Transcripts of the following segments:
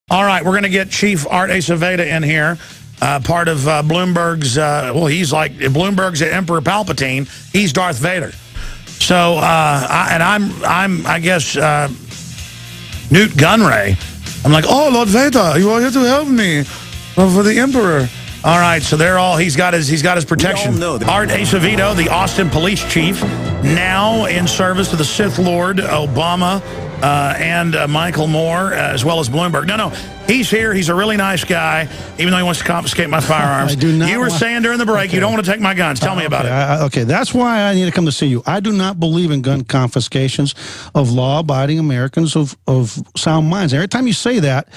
All right, we're going to get Chief Art Acevedo in here, part of Bloomberg's, well, he's like, Bloomberg's Emperor Palpatine, he's Darth Vader. So, I guess, Newt Gunray. I'm like, oh, Lord Vader, you are here to help me for the Emperor. All right, so they're all, he's got his protection. Art Acevedo, the Austin police chief, now in service to the Sith Lord, Obama, and Michael Moore, as well as Bloomberg. No, he's here. He's a really nice guy, even though he wants to confiscate my firearms. I do not. You were saying during the break, you don't want to take my guns. Tell me about it. Okay, that's why I need to come to see you. I do not believe in gun confiscations of law-abiding Americans of sound minds. Every time you say that,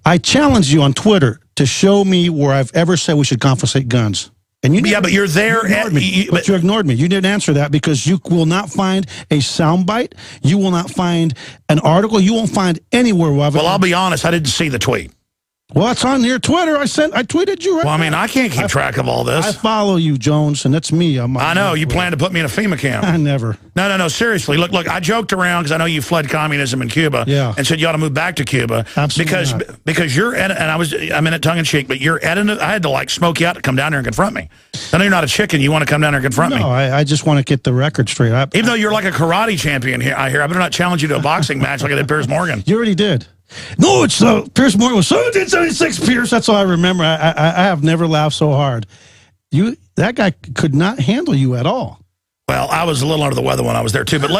I challenge you on Twitter to show me where I've ever said we should confiscate guns. And you but you're there. But you ignored me. You didn't answer that because you will not find a soundbite. You will not find an article. You won't find anywhere. Well, I'll be honest. I didn't see the tweet. Well, it's on your Twitter. I tweeted you. Right well, I mean, I can't keep track of all this. I follow you, Jones, and that's me. I know. You plan to put me in a FEMA camp. I never. No. Seriously. Look, I joked around because I know you fled communism in Cuba and said you ought to move back to Cuba. Absolutely because you're, and I mean it tongue-in-cheek, but you're I had to, like, smoke you out to come down here and confront me. I know you're not a chicken. You want to come down here and confront me. No, I just want to get the record straight. Even though you're like a karate champion here, I better not challenge you to a boxing match like I did Piers Morgan. You already did. No, it's Piers Morgan was 1776. Pierce, that's all I remember. I have never laughed so hard. That guy could not handle you at all. Well, I was a little under the weather when I was there too. But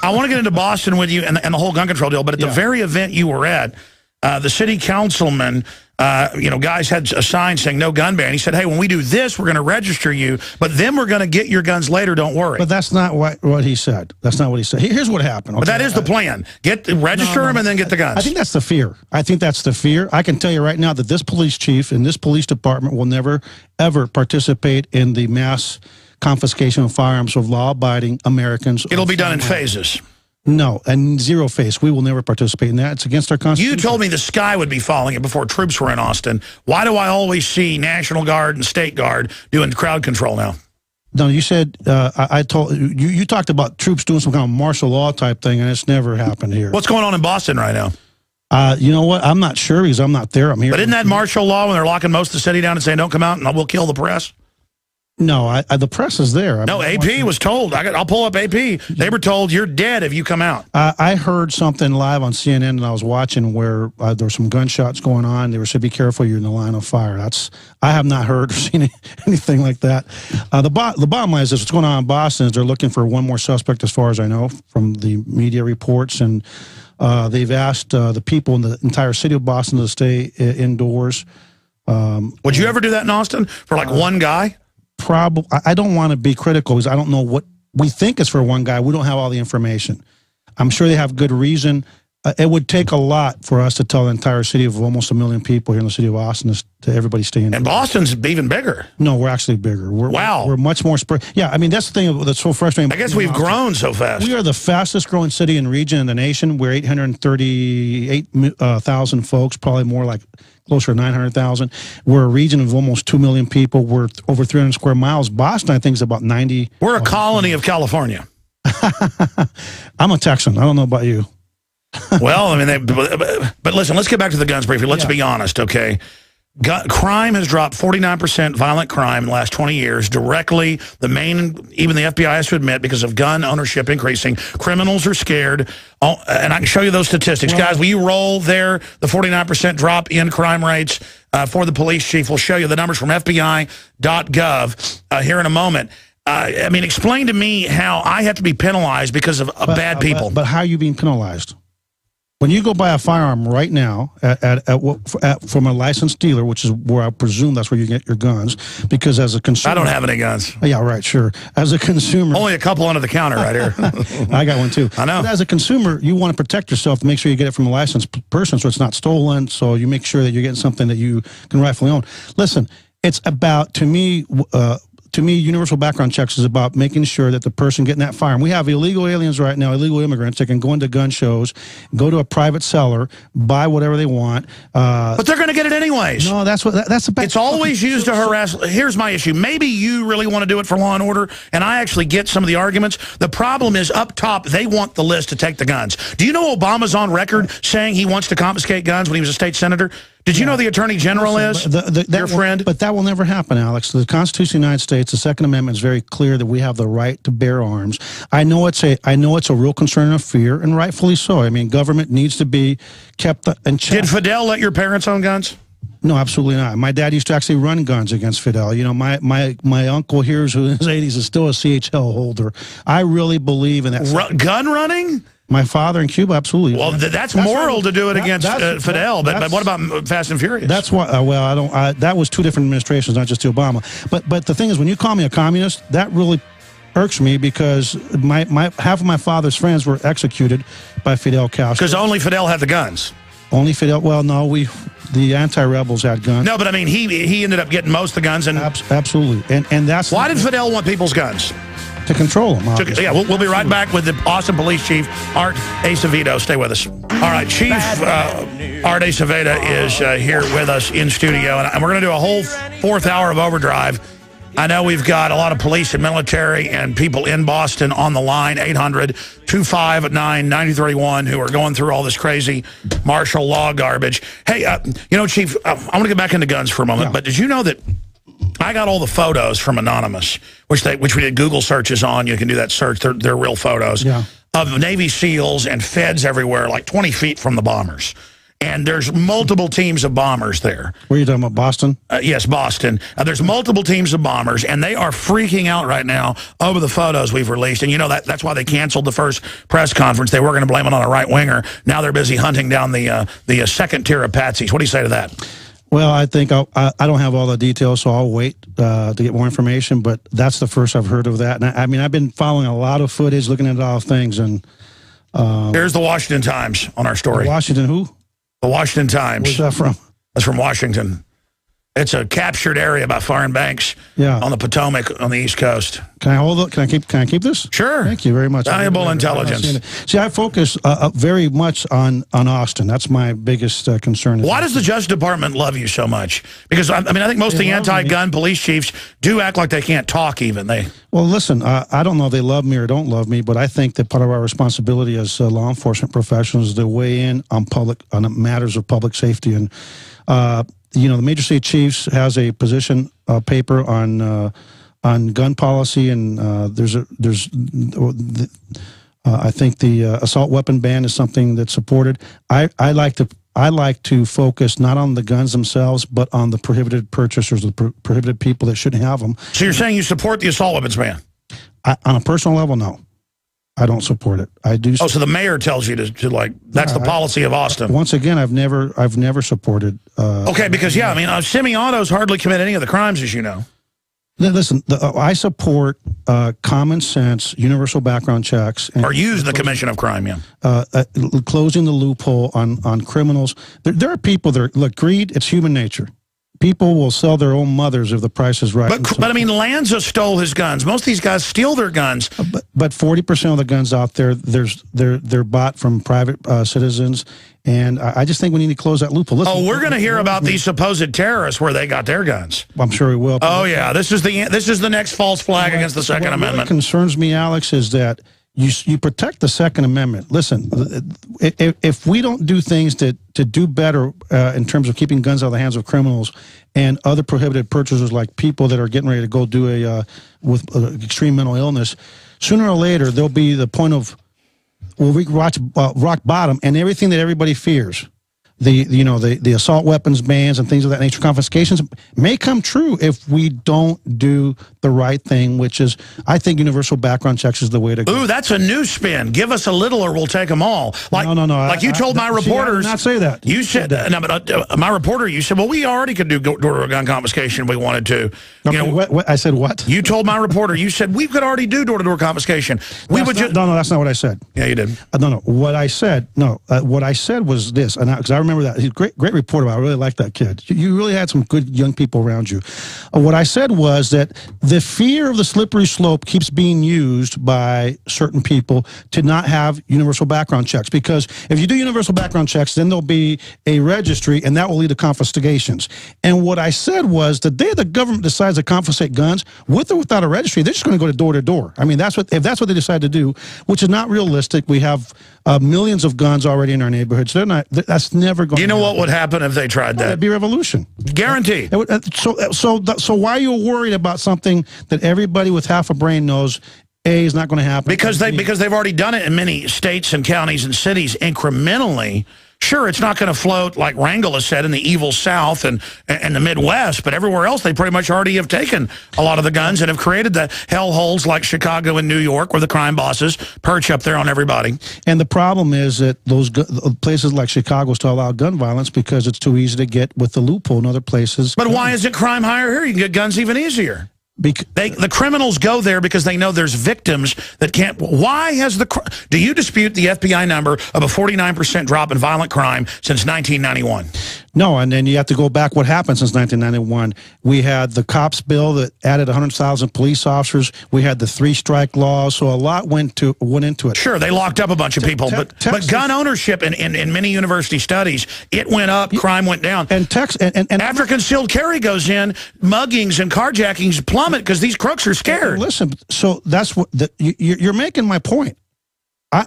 I want to get into Boston with you and the whole gun control deal. But at the very event you were at, the city councilman, guys had a sign saying no gun ban. He said, hey, when we do this, we're going to register you, but then we're going to get your guns later. Don't worry. But that's not what he said. That's not what he said. Here's what happened. Okay? But that is the plan. Register them and then get the guns. I think that's the fear. I think that's the fear. I can tell you right now that this police chief and this police department will never, ever participate in the mass confiscation of firearms of law-abiding Americans. It'll be done in phases. No, and zero face. We will never participate in that. It's against our Constitution. You told me the sky would be falling before troops were in Austin. Why do I always see National Guard and State Guard doing crowd control now? No, you said, I told you talked about troops doing some kind of martial law type thing, and it's never happened here. What's going on in Boston right now? You know what? I'm not sure because I'm not there. I'm here. But isn't that martial law when they're locking most of the city down and saying, don't come out and we'll kill the press? No, the press is there. No, AP was told. I'll pull up AP. They were told you're dead if you come out. I heard something live on CNN and I was watching where there were some gunshots going on. They were said, be careful, you're in the line of fire. I have not heard or seen anything like that. The bottom line is this, what's going on in Boston is they're looking for one more suspect as far as I know from the media reports. And they've asked the people in the entire city of Boston to stay indoors. Would you ever do that in Austin for like one guy? Probably. I don't want to be critical because I don't know what we think is for one guy. We don't have all the information. I'm sure they have good reason. It would take a lot for us to tell the entire city of almost 1 million people here in the city of Austin to everybody stay in. And Boston's even bigger. No, we're actually bigger. We're much more spread. Yeah, I mean, that's the thing that's so frustrating. I guess we've grown so fast. We are the fastest growing city and region in the nation. We're 838,000 folks, probably more like closer to 900,000. We're a region of almost 2 million people. We're over 300 square miles. Boston, I think, is about 90. We're a colony of California. I'm a Texan. I don't know about you. Well, I mean, but listen, let's get back to the guns briefly. Let's be honest, okay? Crime has dropped 49%, violent crime in the last 20 years, directly, even the FBI has to admit, because of gun ownership increasing. Criminals are scared, and I can show you those statistics. Guys, will you roll there, the 49% drop in crime rates for the police chief? We'll show you the numbers from FBI.gov here in a moment. I mean, explain to me how I have to be penalized because of bad people. But how are you being penalized? When you go buy a firearm right now from a licensed dealer, which is where I presume that's where you get your guns, because as a consumer... I don't have any guns. Yeah, right, sure. As a consumer... Only a couple under the counter right here. I got one too. I know. But as a consumer, you want to protect yourself to make sure you get it from a licensed person so it's not stolen, so you make sure that you're getting something that you can rightfully own. Listen, it's about, to me... to me, universal background checks is about making sure that the person getting that firearm. We have illegal aliens right now, illegal immigrants that can go into gun shows, go to a private seller, buy whatever they want. But they're going to get it anyways. No, that's the best. It's always used to harass. Here's my issue. Maybe you really want to do it for law and order, and I actually get some of the arguments. The problem is up top, they want the list to take the guns. Do you know Obama's on record saying he wants to confiscate guns when he was a state senator? Did you know the Attorney General is your friend? But that will never happen, Alex. The Constitution of the United States, the Second Amendment, is very clear that we have the right to bear arms. I know it's a real concern and a fear, and rightfully so. I mean, government needs to be kept in check. Did Fidel let your parents own guns? No, absolutely not. My dad used to actually run guns against Fidel. You know, my uncle here, who's in his 80s, is still a CHL holder. I really believe in that. Gun running? My father in Cuba, absolutely. Well, that's moral to do it against Fidel, but what about Fast and Furious? That's why. Well, I don't. That was two different administrations, not just Obama. But the thing is, when you call me a communist, that really irks me because half of my father's friends were executed by Fidel Castro. Because only Fidel had the guns. Only Fidel. Well, no, the anti-rebels had guns. No, but I mean, he ended up getting most of the guns. And absolutely, and that's why did Fidel want people's guns? To control them. Yeah, we'll be right back with the awesome police chief, Art Acevedo. Stay with us. All right, Chief Art Acevedo is here with us in studio, and we're going to do a whole fourth hour of overdrive. I know we've got a lot of police and military and people in Boston on the line, 800-259-9031, who are going through all this crazy martial law garbage. Hey, you know, Chief, I want to get back into guns for a moment, but did you know that I got all the photos from Anonymous, which we did Google searches on. You can do that search. They're real photos of Navy SEALs and feds everywhere, like 20 feet from the bombers. And there's multiple teams of bombers there. Were you talking about Boston? Yes, Boston. There's multiple teams of bombers, and they are freaking out right now over the photos we've released. And you know that's why they canceled the first press conference. They were going to blame it on a right-winger. Now they're busy hunting down the second tier of patsies. What do you say to that? Well, I think I don't have all the details, so I'll wait to get more information. But that's the first I've heard of that. And I mean, I've been following a lot of footage, looking at a lot of things. And here's the Washington Times on our story. Washington who? The Washington Times. Where's that from? That's from Washington. It's a captured area by foreign banks on the Potomac on the East Coast. Can I hold it? Can I keep this? Sure. Thank you very much. Valuable intelligence. See, I focus very much on Austin. That's my biggest concern. Why does the Justice Department love you so much? Because I mean, I think most of the anti-gun police chiefs do act like they can't talk. Even Well, listen, I don't know if they love me or don't love me, but I think that part of our responsibility as law enforcement professionals is to weigh in on matters of public safety. And you know, the Major State Chiefs has a position paper on gun policy, and I think the assault weapon ban is something that's supported. I like to focus not on the guns themselves, but on the prohibited purchasers, the prohibited people that shouldn't have them. So you're saying you support the assault weapons ban? On a personal level, no. I don't support it. I do. Oh, so the mayor tells you to like, that's the policy of Austin. Once again, I've never supported. Okay, because I mean, semi-autos hardly commit any of the crimes, as you know. Listen, I support common sense, universal background checks, or use the commission of crime. Closing the loophole on criminals. There are people that look, greed. It's human nature. People will sell their own mothers if the price is right. But I mean, Lanza stole his guns. Most of these guys steal their guns. But 40% of the guns out there, they're bought from private citizens, and I just think we need to close that loophole. Listen, we're going to hear about these supposed terrorists where they got their guns. I'm sure we will. Oh yeah, this is the next false flag against the Second Amendment. What concerns me, Alex, is that you protect the Second Amendment. Listen, if we don't do things to do better in terms of keeping guns out of the hands of criminals and other prohibited purchasers, like people that are getting ready to go do with extreme mental illness, sooner or later there'll be the point of we rock bottom, and everything that everybody fears. The assault weapons bans and things of that nature, confiscations, may come true if we don't do the right thing, which is, I think, universal background checks is the way to go. Ooh, that's a new spin. Give us a little or we'll take them all. Like, no. Like you told my reporters. I did not say that. You said, no, but my reporter, you said, well, we already could do door-to-door gun confiscation if we wanted to. Okay, what? I said what? You told my reporter, you said, we could already do door-to-door confiscation. No, that's not what I said. Yeah, you did. What I said was this, and because I remember remember that. He's a great reporter. I really like that kid. You really had some good young people around you. What I said was that the fear of the slippery slope keeps being used by certain people to not have universal background checks, because if you do universal background checks, then there'll be a registry, and that will lead to confiscations. And what I said was the day the government decides to confiscate guns, with or without a registry, they're just going to go to door to door. I mean, if that's what they decide to do, which is not realistic. We have millions of guns already in our neighborhoods. That's never going to happen. You know what would happen if they tried that? It'd be revolution. Guaranteed. So why are you worried about something that everybody with half a brain knows is not going to happen? Because they've already done it in many states and counties and cities incrementally. Sure, it's not going to float, like Rangel has said, in the evil South and the Midwest, but everywhere else they pretty much already have taken a lot of the guns and have created the hellholes like Chicago and New York, where the crime bosses perch up there on everybody. And the problem is that those places like Chicago still allow gun violence because it's too easy to get with the loophole in other places. But why isn't crime higher here? You can get guns even easier. The criminals go there because they know there's victims that can't. Why has do you dispute the FBI number of a 49% drop in violent crime since 1991? No, and then you have to go back what happened since 1991. We had the cops bill that added 100,000 police officers. We had the 3-strike laws, so a lot went into it. Sure, they locked up a bunch of people, but gun ownership in many university studies, it went up, crime went down. And after concealed carry goes in, muggings and carjackings plummet because these crooks are scared. Listen, so that's what you're making my point.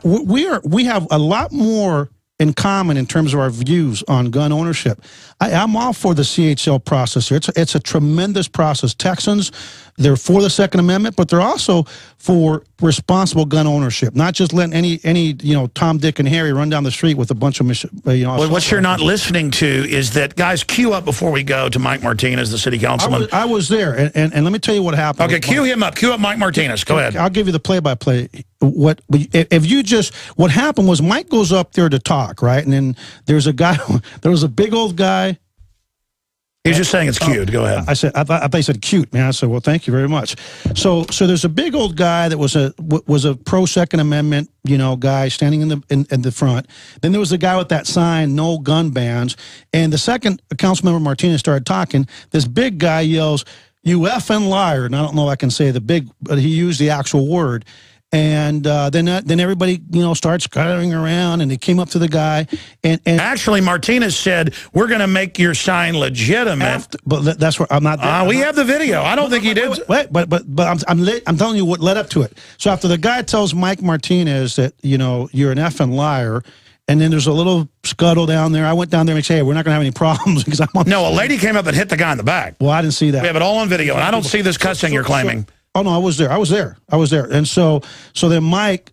We have a lot more in common in terms of our views on gun ownership. I'm all for the CHL process here. It's a tremendous process. Texans, they're for the Second Amendment, but they're also for responsible gun ownership, not just letting any Tom, Dick, and Harry run down the street with a bunch of Well, what you're not listening to is that, guys, cue up before we go to Mike Martinez, the city councilman. I was there, and let me tell you what happened. Okay, cue him up. Cue up Mike Martinez. Go ahead. I'll give you the play-by-play. What happened was Mike goes up there to talk, right? And then there's a guy, there was a big old guy. He's just saying it's cute. Go ahead. I thought he said cute, man. I said, well, thank you very much. So there's a big old guy that was a pro Second Amendment, guy standing in the front. Then there was a guy with that sign, no gun bans. And the second Councilmember Martinez started talking, this big guy yells, "You effing liar!" And I don't know if I can say but he used the actual word. And then everybody, starts scattering around, and they came up to the guy. And actually, Martinez said, "We're going to make your sign legitimate." But that's what I'm not. We have the video. I don't think he did. Wait, but I'm telling you what led up to it. So after the guy tells Mike Martinez that you're an effing liar. And then there's a little scuttle down there. I went down there and said, hey, we're not going to have any problems. Because No, a lady came up and hit the guy in the back. Well, I didn't see that. We have it all on video, and I don't see this cussing you're claiming. Oh, no, I was there. And so then Mike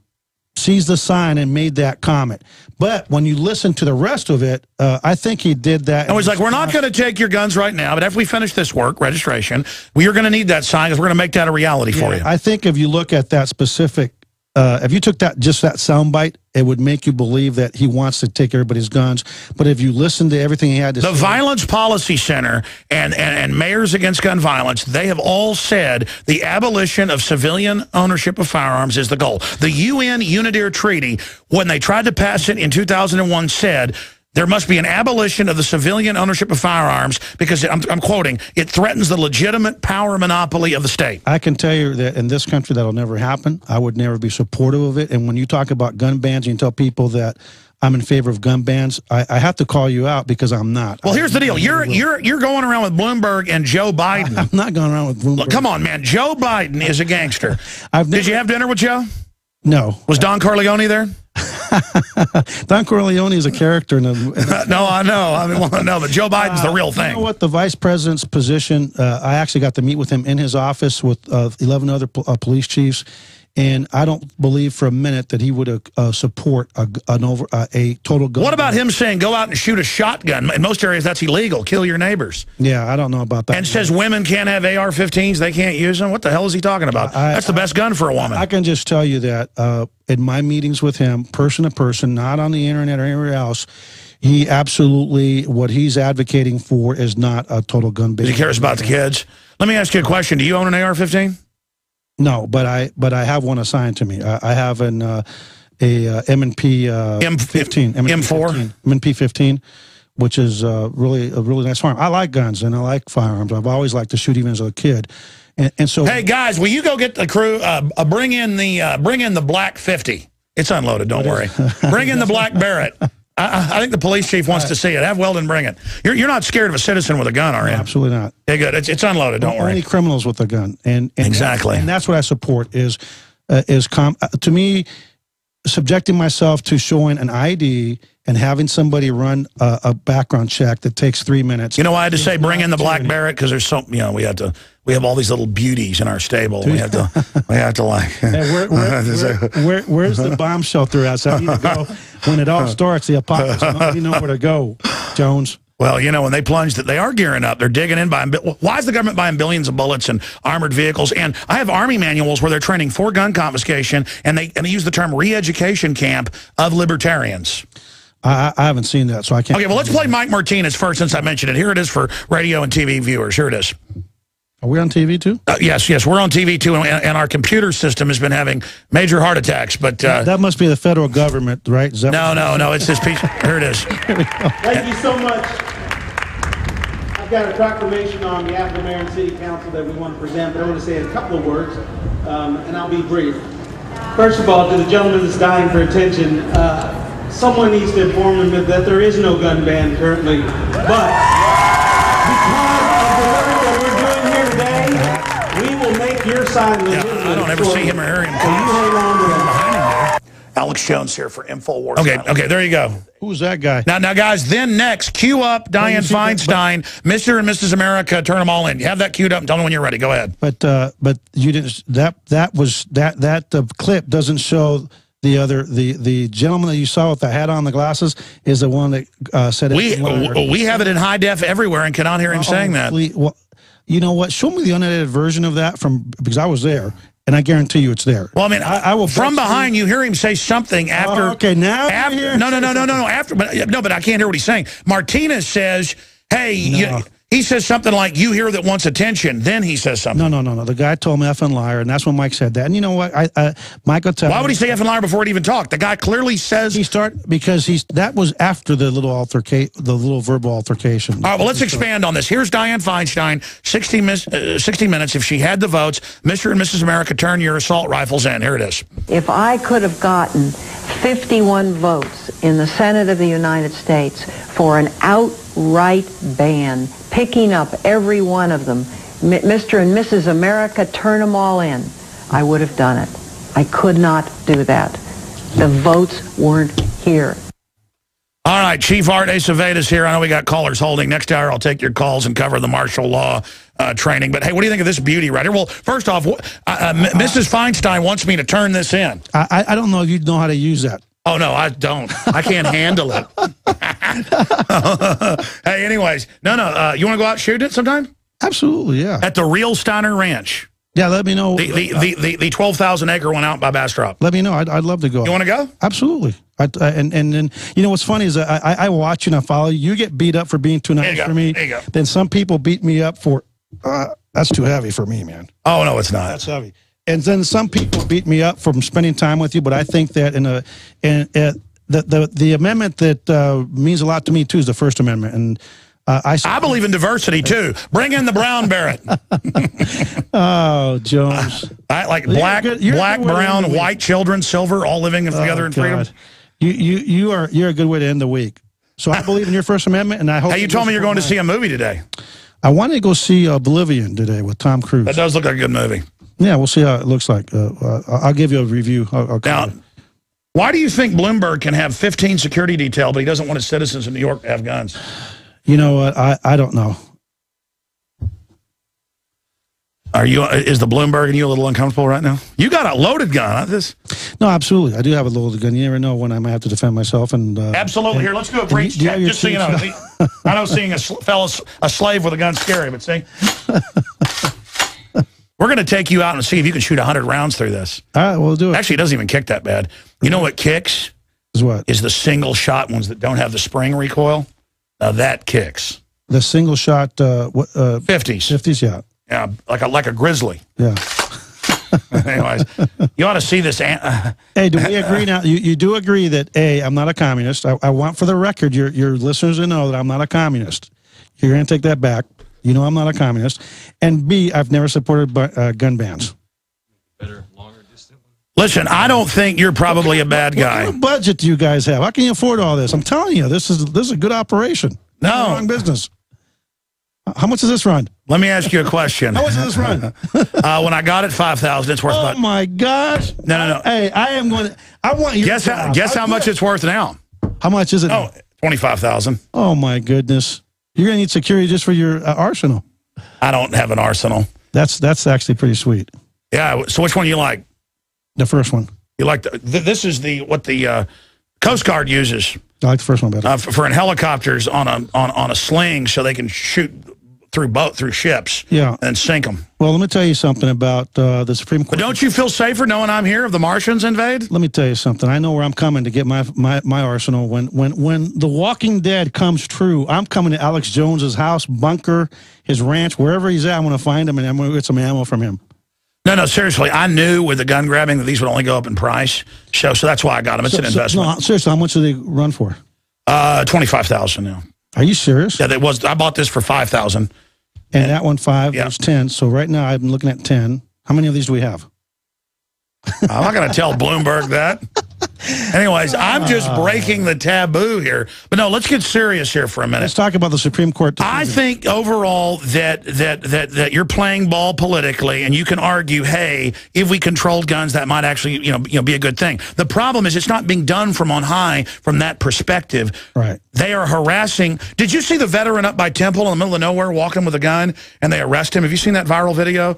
sees the sign and made that comment. But when you listen to the rest of it, I think he did that. And he's like, we're not going to take your guns right now, but after we finish this work, registration, we are going to need that sign because we're going to make that a reality for you. I think if you look at that specific, if you took just that soundbite, it would make you believe that he wants to take everybody's guns. But if you listen to everything he had to say... The Violence Policy Center and Mayors Against Gun Violence, they have all said the abolition of civilian ownership of firearms is the goal. The UN Unidir Treaty, when they tried to pass it in 2001, said... there must be an abolition of the civilian ownership of firearms because, I'm quoting, it threatens the legitimate power monopoly of the state. I can tell you that in this country that'll never happen. I would never be supportive of it. And when you talk about gun bans and you tell people that I'm in favor of gun bans, I have to call you out because I'm not. Well, here's the deal. You're going around with Bloomberg and Joe Biden. I'm not going around with Bloomberg. Look, come on, man. Joe Biden is a gangster. Did you have dinner with Joe? No. Was Don Corleone there? Don Corleone is a character. No, I know. I mean, no, but Joe Biden's the real thing. You know what? The vice president's position, I actually got to meet with him in his office with 11 other police chiefs. And I don't believe for a minute that he would support a total gun. What about him saying, go out and shoot a shotgun? In most areas, that's illegal. Kill your neighbors. Yeah, I don't know about that. And says women can't have AR-15s. They can't use them. What the hell is he talking about? That's the best gun for a woman. I can just tell you that in my meetings with him, person to person, not on the internet or anywhere else, he absolutely, what he's advocating for is not a total gun ban. He cares about the kids. Let me ask you a question. Do you own an AR-15? No, but I have one assigned to me. I have an M&P 15, M4, M&P 15, which is really a really nice farm. I like guns and I like firearms. I've always liked to shoot even as a kid. And so, hey guys, will you go get the crew? Bring in the black 50. It's unloaded. Don't worry. Bring in the black Barrett. I think the police chief wants to see it. Have Weldon bring it. You're not scared of a citizen with a gun, are you? Absolutely not. Yeah, good. It's unloaded. Don't worry. Only criminals with a gun. And exactly. And that's what I support. To me, subjecting myself to showing an ID and having somebody run a background check that takes 3 minutes. You know why I had to say bring in the black Barrett? Because there's some, we have all these little beauties in our stable. We have to like. Hey, where's the bomb shelter at? So I need to go when it all starts, the apocalypse. You know where to go, Jones. Well, when they plunged it, they are gearing up. They're digging in. Why is the government buying billions of bullets and armored vehicles? And I have Army manuals where they're training for gun confiscation, and they use the term re-education camp of libertarians. I haven't seen that, so I can't. Okay, well, let's play Mike Martinez first since I mentioned it. Here it is for radio and TV viewers. Here it is. Are we on TV too? Yes, we're on TV too, and our computer system has been having major heart attacks. But that must be the federal government, right? No, it's this piece. Here it is. Thank you so much. I've got a proclamation on behalf of the Mayor and City Council that we want to present, but I want to say a couple of words, and I'll be brief. First of all, to the gentleman that's dying for attention, someone needs to inform him that there is no gun ban currently, but your sign. I don't ever see him or hear him. Alex Jones here for InfoWars. Okay, there you go. Who's that guy? Now, guys, then next, cue up Dianne Feinstein, Mr. and Mrs. America, turn them all in. You have that queued up and tell me when you're ready. Go ahead. But you didn't. That clip doesn't show the other the gentleman that you saw with the hat on, the glasses, is the one that said it. We have it in high def everywhere and cannot hear him saying that. Well, you know what? Show me the unedited version of that because I was there, and I guarantee you it's there. Well, I mean, I will from behind you hear him say something after. Okay, now no. After, but I can't hear what he's saying. Martinez says, "Hey, he says something like, you hear that wants attention." Then he says something. No. The guy told me effing liar, and that's when Mike said that. And you know what? Mike will tell me. Why would he say effing liar before it even talked? The guy clearly says because that was after the little verbal altercation. All right, well, let's expand on this. Here's Dianne Feinstein, 60 Minutes. If she had the votes, Mr. and Mrs. America, turn your assault rifles in. Here it is. If I could have gotten 51 votes in the Senate of the United States for an outright ban, picking up every one of them, Mr. and Mrs. America, turn them all in, I would have done it. I could not do that. The votes weren't here. All right, Chief Art Acevedo's here. I know we got callers holding. Next hour, I'll take your calls and cover the martial law training. But, hey, what do you think of this beauty right here? Well, first off, Mrs. Feinstein wants me to turn this in. I don't know if you know how to use that. Oh, no, I don't. I can't handle it. Hey, anyways, no, you want to go out and shoot it sometime? Absolutely, yeah. At the Real Steiner Ranch. Yeah, let me know. The 12,000-acre one out by Bastrop. Let me know. I'd love to go. You want to go? Absolutely. And you know what's funny is I watch you and I follow you. You get beat up for being too nice for me. There you go. Then some people beat me up for that's too heavy for me, man. Oh no, it's not. That's heavy. And then some people beat me up from spending time with you. But I think that the amendment that means a lot to me too is the First Amendment. And I believe in diversity too. Bring in the brown Barrett. Oh, Jones. I like black, brown, white children, silver, all living together in freedom. You're a good way to end the week. So I believe in your First Amendment, and I hope. Hey, you told me you're going to see a movie today. I wanted to go see Oblivion today with Tom Cruise. That does look like a good movie. Yeah, we'll see how it looks like. I'll give you a review. Now, why do you think Bloomberg can have 15 security detail, but he doesn't want his citizens in New York to have guns? You know what? I don't know. Is the Bloomberg and you a little uncomfortable right now? You got a loaded gun. No, absolutely. I do have a loaded gun. You never know when I might have to defend myself. And absolutely. Here, let's do a breach check. Just so you know, I know seeing a slave with a gun scary, but see, we're going to take you out and see if you can shoot 100 rounds through this. All right, we'll do it. Actually, it doesn't even kick that bad. You know what kicks? Is what? Is the single shot ones that don't have the spring recoil. Now that kicks. The single shot 50s. 50s, yeah. Yeah, like a grizzly. Yeah. Anyways, you ought to see this. Hey, do we agree now? You do agree that, A, I'm not a communist. I want for the record your listeners to know that I'm not a communist. You're going to take that back. You know I'm not a communist. And B, I've never supported gun bans. Better, longer, distant. Listen, I don't think you're probably a bad guy. What kind of budget do you guys have? How can you afford all this? I'm telling you, this is a good operation. No. Wrong business. How much does this run? Let me ask you a question. How much does this run? When I got it 5,000, it's worth about. Oh my gosh! No. Hey, I am going to. I want you. Guess how much it's worth now? How much is it? Oh, 25,000. Oh my goodness! You're going to need security just for your arsenal. I don't have an arsenal. That's actually pretty sweet. Yeah. So which one do you like? The first one. You like this is what the Coast Guard uses. I like the first one better. For in helicopters on a sling, so they can shoot through ships. Yeah. And sink them. Well, let me tell you something about the Supreme Court. But don't you feel safer knowing I'm here if the Martians invade? Let me tell you something. I know where I'm coming to get my arsenal. When The Walking Dead comes true, I'm coming to Alex Jones's house, bunker, his ranch, wherever he's at. I'm going to find him and I'm going to get some ammo from him. No, seriously. I knew with the gun grabbing that these would only go up in price. So that's why I got them. It's an investment. No, seriously, how much do they run for? 25,000 now. Are you serious? Yeah, I bought this for 5,000. And that one 5, yeah. There's 10. So right now I've been looking at 10. How many of these do we have? I'm not going to tell Bloomberg that. Anyways, I'm just breaking the taboo here. But no, let's get serious here for a minute. Let's talk about the Supreme Court. I think overall that you're playing ball politically, and you can argue, hey, if we controlled guns, that might actually be a good thing. The problem is it's not being done from on high from that perspective. Right. They are harassing. Did you see the veteran up by Temple in the middle of nowhere walking with a gun, and they arrest him? Have you seen that viral video?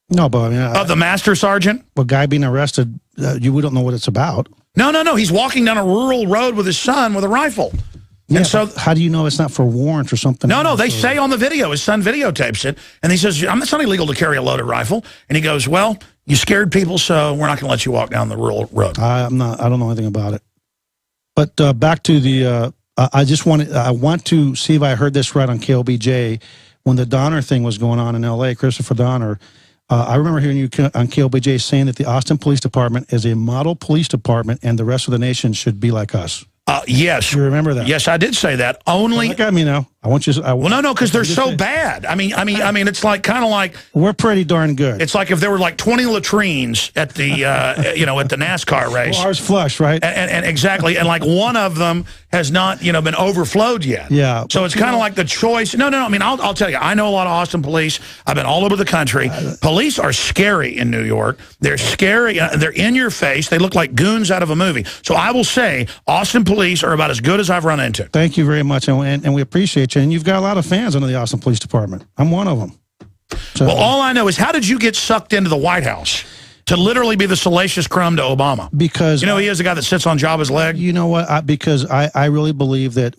No, but I mean, of the master sergeant? A guy being arrested, we don't know what it's about. No. He's walking down a rural road with his son with a rifle. Yeah, and so, how do you know it's not for warrant or something? No, they say on the video, his son videotapes it, and he says, it's not illegal to carry a loaded rifle. And he goes, well, you scared people, so we're not going to let you walk down the rural road. I don't know anything about it. But back to the, I want to see if I heard this right on KLBJ. When the Donner thing was going on in L.A., Christopher Donner, I remember hearing you on KLBJ saying that the Austin Police Department is a model police department and the rest of the nation should be like us. Yes. You remember that? Yes, I did say that. Only. Look at me now. I want you. Well, no, because they're so bad. I mean, it's like kind of like we're pretty darn good. It's like if there were like 20 latrines at the at the NASCAR race. Well, ours flush, right? And exactly, and like one of them has not been overflowed yet. Yeah. So it's kind of like the choice. No. I mean, I'll tell you. I know a lot of Austin police. I've been all over the country. Police are scary in New York. They're scary. They're in your face. They look like goons out of a movie. So I will say, Austin police are about as good as I've run into. Thank you very much, and we appreciate you. And you've got a lot of fans under the Austin Police Department. I'm one of them. So, well, all I know is, how did you get sucked into the White House to literally be the salacious crumb to Obama? Because he is the guy that sits on Jabba's leg. You know what? Because I really believe that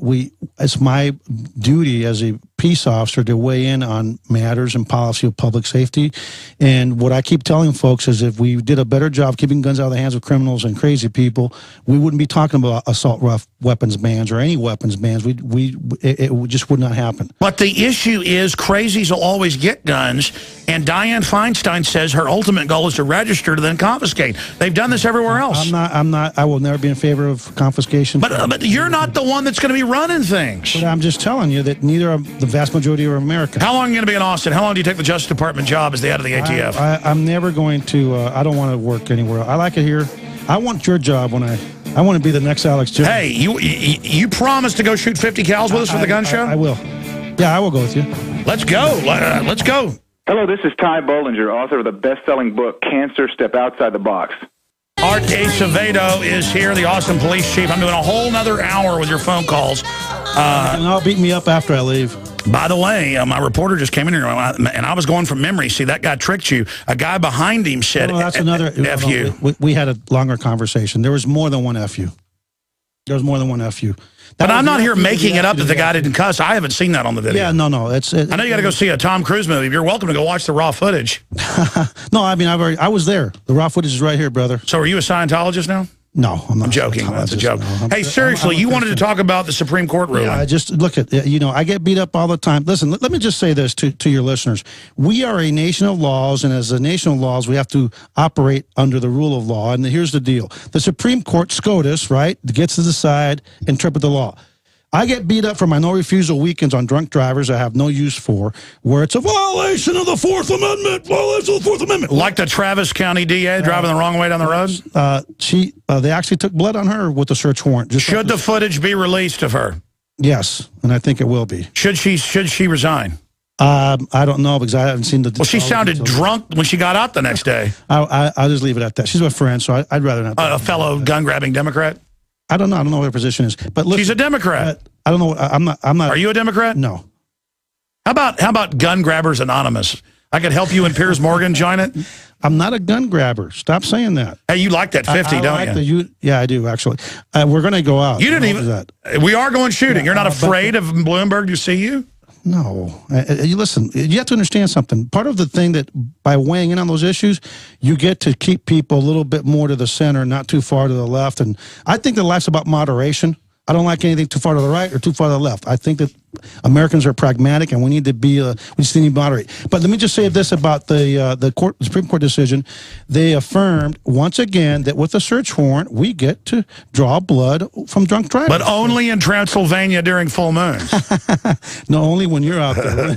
it's my duty as a peace officer to weigh in on matters and policy of public safety. And what I keep telling folks is, if we did a better job keeping guns out of the hands of criminals and crazy people, we wouldn't be talking about assault weapons bans or any weapons bans. It just would not happen. But the issue is, crazies will always get guns, and Dianne Feinstein says her ultimate goal is to register to then confiscate. They've done this everywhere else. I'm not. I will never be in favor of confiscation. But you're not the one that's going to be running things. But I'm just telling you that neither of the vast majority of America. How long are you going to be in Austin? How long do you take the Justice Department job as the head of the ATF? I'm never going to. I don't want to work anywhere. I like it here. I want your job when I want to be the next Alex Jones. Hey, you promised to go shoot 50 cows with us for the gun show? I will. Yeah, I will go with you. Let's go. Let's go. Hello, this is Ty Bollinger, author of the best-selling book, Cancer, Step Outside the Box. Art Acevedo is here, the Austin Police Chief. I'm doing a whole nother hour with your phone calls. And I'll beat me up after I leave. By the way, my reporter just came in here, and I was going from memory. See, that guy tricked you. A guy behind him said, that's another F you. We had a longer conversation. There was more than one F you. There was more than one F you. But I'm not here making it up that the guy didn't cuss. I haven't seen that on the video. Yeah, no. I know you got to go see a Tom Cruise movie. You're welcome to go watch the raw footage. No, I mean, I was there. The raw footage is right here, brother. So are you a Scientologist now? No, I'm not. I'm joking. That's a joke. No, hey, seriously, you wanted to talk about the Supreme Court ruling. Yeah, I just look at, I get beat up all the time. Listen, let me just say this to your listeners. We are a nation of laws, and as a nation of laws, we have to operate under the rule of law. And here's the deal. The Supreme Court, SCOTUS, right, gets to decide, interpret the law. I get beat up for my no-refusal weekends on drunk drivers I have no use for, where it's a violation of the Fourth Amendment, violation of the Fourth Amendment. Like the Travis County DA driving the wrong way down the road? They actually took blood on her with the search warrant. Should the footage be released of her? Yes, and I think it will be. Should she resign? I don't know because I haven't seen the. Well, she sounded drunk when she got out the next day. I'll just leave it at that. She's my friend, so I'd rather not. A fellow gun-grabbing Democrat? I don't know. I don't know what her position is. But look, she's a Democrat. I don't know. I'm not. Are you a Democrat? No. How about Gun Grabbers Anonymous? I could help you and Piers Morgan join it. I'm not a gun grabber. Stop saying that. Hey, you like that 50, don't you? Yeah, I do actually. We're going to go out. You didn't even. We are going shooting. You're not afraid of Bloomberg to see you? No. You listen, you have to understand something. Part of the thing that by weighing in on those issues, you get to keep people a little bit more to the center, not too far to the left. And I think that life's about moderation. I don't like anything too far to the right or too far to the left. I think that Americans are pragmatic, and we need to be. We just need to moderate. But let me just say this about the Supreme Court decision. They affirmed once again that with a search warrant, we get to draw blood from drunk drivers. But only in Transylvania during full moons. No, only when you're out there.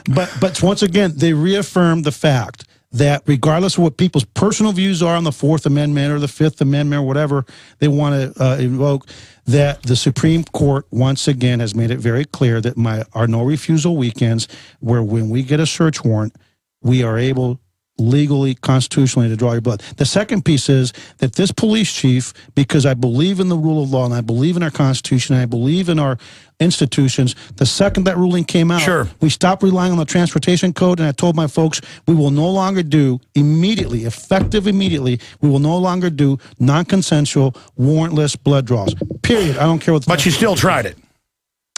but once again, they reaffirmed the fact that regardless of what people's personal views are on the Fourth Amendment or the Fifth Amendment or whatever they want to invoke, that the Supreme Court once again has made it very clear that our no-refusal weekends, where when we get a search warrant, we are able legally, constitutionally to draw your blood. The second piece is that this police chief, because I believe in the rule of law and I believe in our Constitution and I believe in our institutions, the second that ruling came out, we stopped relying on the transportation code, and I told my folks we will no longer do effective immediately, we will no longer do non-consensual, warrantless blood draws. Period. I don't care what. But you still tried it.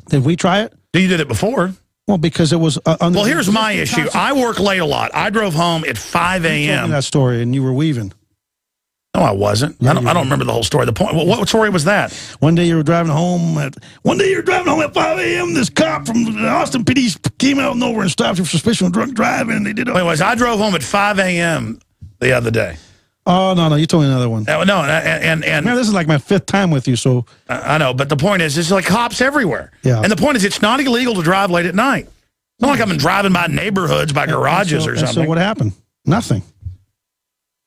Did we try it? You did it before. Well, because it was well, here's my issue. I work late a lot. I drove home at 5 a.m. You told me that story, and you were weaving. No, I wasn't. Yeah, I don't remember the whole story. The point. What story was that? One day you were driving home at 5 a.m. This cop from the Austin PD came out of nowhere and stopped you for suspicion of drunk driving. And they did. Anyways, I drove home at 5 a.m. the other day. Oh no, you told me another one. No, and man, this is like my 5th time with you. So I know, but the point is, it's like cops everywhere. Yeah. And the point is, it's not illegal to drive late at night. It's not like I've been driving by neighborhoods, by garages or something. So what happened? Nothing.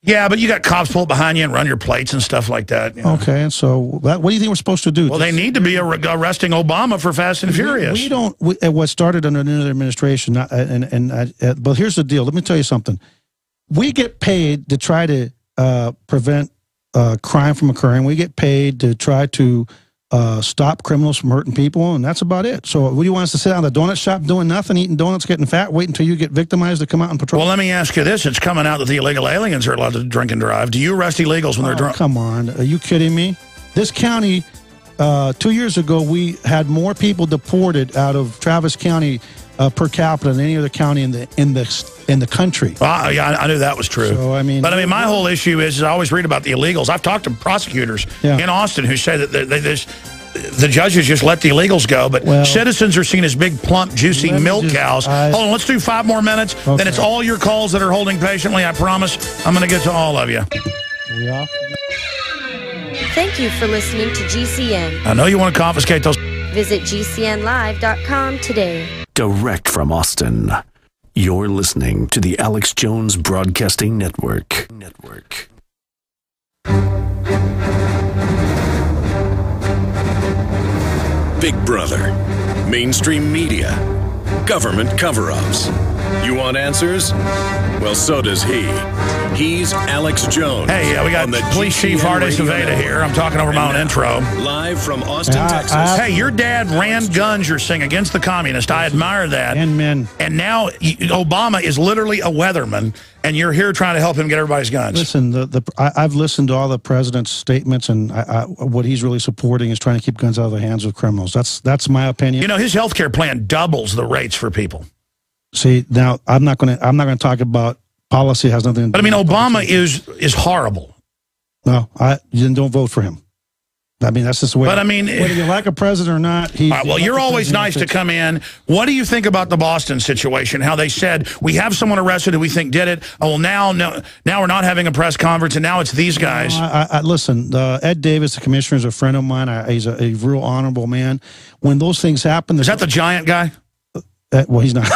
Yeah, but you got cops pull up behind you and run your plates and stuff like that. You know? Okay, and so what do you think we're supposed to do? Well, they need to be arresting Obama for Fast and Furious. We don't. What started under another administration, but here's the deal. Let me tell you something. We get paid to try to prevent crime from occurring. We get paid to try to stop criminals from hurting people, and that's about it. So what do you want us to sit down at the donut shop doing nothing, eating donuts, getting fat, wait until you get victimized to come out and patrol? Well, let me ask you this. It's coming out that the illegal aliens are allowed to drink and drive. Do you arrest illegals when they're drunk? Come on. Are you kidding me? This county, 2 years ago, we had more people deported out of Travis County per capita than any other county in the country. Well, yeah, I knew that was true. So, but my whole issue is I always read about the illegals. I've talked to prosecutors in Austin who say that the judges just let the illegals go, but citizens are seen as big, plump, juicy milk cows. Hold on, let's do 5 more minutes. Okay. Then it's all your calls that are holding patiently. I promise I'm going to get to all of you. We off? Thank you for listening to GCN. I know you want to confiscate those. Visit GCNlive.com today. Direct from Austin, you're listening to the Alex Jones Broadcasting Network. Big Brother, mainstream media, government cover-ups. You want answers? Well, so does he. He's Alex Jones. Hey, we got Police Chief Art Acevedo here. I'm talking over my own intro. Live from Austin, Texas. Hey, your dad ran guns, you're saying, against the communists. I admire that. And men. And now Obama is literally a weatherman, and you're here trying to help him get everybody's guns. Listen, I've listened to all the president's statements, and what he's really supporting is trying to keep guns out of the hands of criminals. That's my opinion. You know, his health care plan doubles the rates for people. See, now I'm not going to talk about policy. It has nothing to do. But I mean, Obama is horrible. No, then don't vote for him. I mean, that's just the way. But I mean, whether you like a president or not, well, you're always nice to come in. What do you think about the Boston situation? How they said we have someone arrested who we think did it. Oh, well, now we're not having a press conference, and now it's these guys. Listen, Ed Davis, the commissioner, is a friend of mine. He's a real honorable man. When those things happen, is that the giant guy? Well, he's not.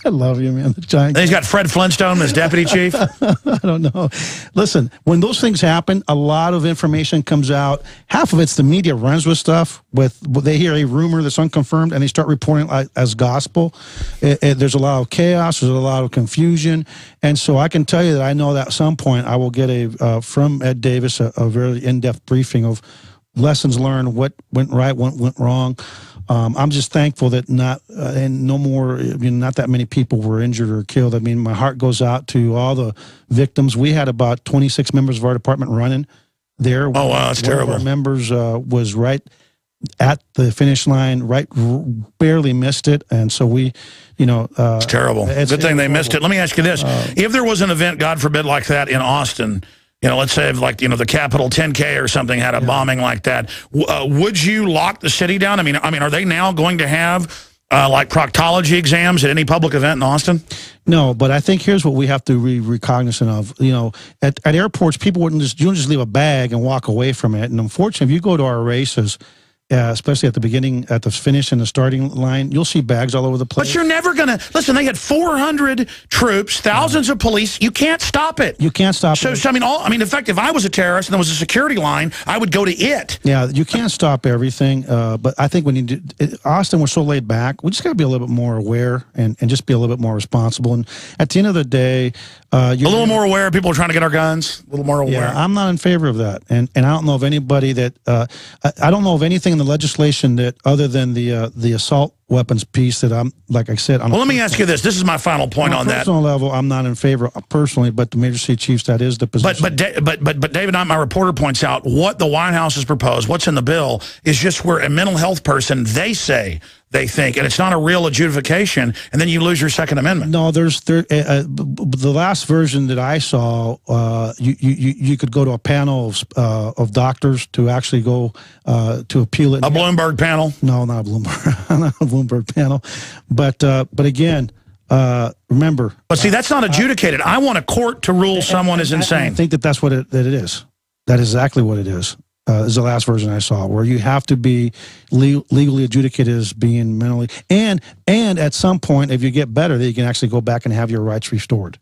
I love you, man. The giant. He's got Fred Flintstone as deputy chief. I don't know. Listen, when those things happen, a lot of information comes out. Half of it's the media runs with stuff. They hear a rumor that's unconfirmed, and they start reporting it as gospel. There's a lot of chaos. There's a lot of confusion, and so I can tell you that I know that at some point I will get from Ed Davis a very in-depth briefing of lessons learned, what went right, what went wrong. I'm just thankful that not that many people were injured or killed. I mean, my heart goes out to all the victims. We had about 26 members of our department running there. Oh, wow, that's terrible. One of our members was right at the finish line, barely missed it. And so we, it's terrible. Good thing they missed it. Let me ask you this. If there was an event, God forbid, like that in Austin, let's say if the Capitol 10K or something had a bombing like that, would you lock the city down? I mean, are they now going to have like proctology exams at any public event in Austin? No, but I think here's what we have to be cognizant of. At airports, people you don't just leave a bag and walk away from it. And unfortunately, if you go to our races, especially at the beginning, at the finish and the starting line, you'll see bags all over the place. But you're never going to... Listen, they had 400 troops, thousands of police. You can't stop it. You can't stop it. So in fact, if I was a terrorist and there was a security line, I would go to it. Yeah, you can't stop everything. But I think when you do... Austin, we're so laid back. We just got to be a little bit more aware and just be a little bit more responsible. And at the end of the day... a little more aware. People are trying to get our guns. A little more aware. Yeah, I'm not in favor of that. And I don't know of anybody that... I don't know of anything in the legislation that, other than the assault weapons piece, that I'm, like I said... Well, let me ask you this. This is my final point on that. On a personal level, I'm not in favor personally, but the Major City Chiefs, that is the position. But David, my reporter points out, what the White House has proposed, what's in the bill, is just where a mental health person, they think, and it's not a real adjudication, and then you lose your Second Amendment. No, the last version that I saw, you could go to a panel of doctors to actually go to appeal it. A Bloomberg panel? No, not a Bloomberg, not a Bloomberg panel. But again, remember. But see, that's not adjudicated. I want a court to rule someone is insane. I think that's what it is. That is exactly what it is. Is the last version I saw, where you have to be legally adjudicated as being mentally, and at some point, if you get better, then you can actually go back and have your rights restored.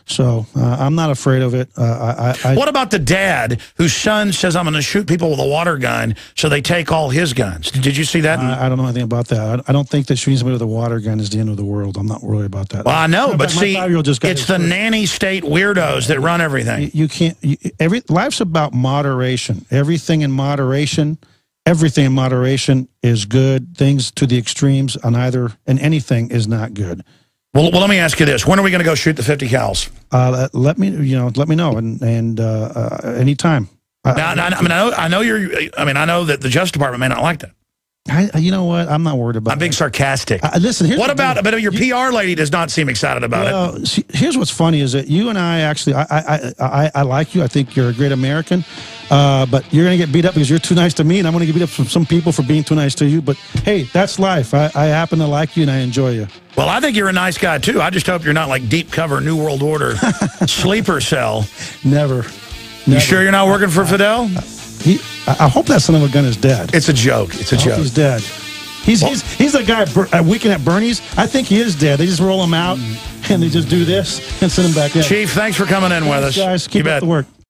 So I'm not afraid of it. What about the dad whose son says, I'm going to shoot people with a water gun, so they take all his guns? Did you see that? I don't know anything about that. I don't think that shooting somebody with a water gun is the end of the world. I'm not worried about that. Well, I know, but see, it's the nanny state weirdos that run everything. You can't. Life's about moderation. Everything in moderation is good. Things to the extremes and anything is not good. Well, let me ask you this: when are we going to go shoot the 50 cals? Let me know, and anytime. I know that the Justice Department may not like that. You know what? I'm not worried about it. I'm being sarcastic. Listen, what about, but your PR lady does not seem excited about it. See, here's what's funny is that you and I actually, I like you. I think you're a great American. But you're going to get beat up because you're too nice to me, and I'm going to get beat up from some people for being too nice to you. But, hey, that's life. I happen to like you, and I enjoy you. Well, I think you're a nice guy, too. I just hope you're not like deep cover, New World Order, sleeper cell. Never. You sure you're not working for Fidel? I hope that son of a gun is dead. It's a joke. It's a joke. He's dead. He's the guy at Weekend at Bernie's. I think he is dead. They just roll him out, and they just do this and send him back in. Chief, thanks for coming in with us. Guys, keep up the work.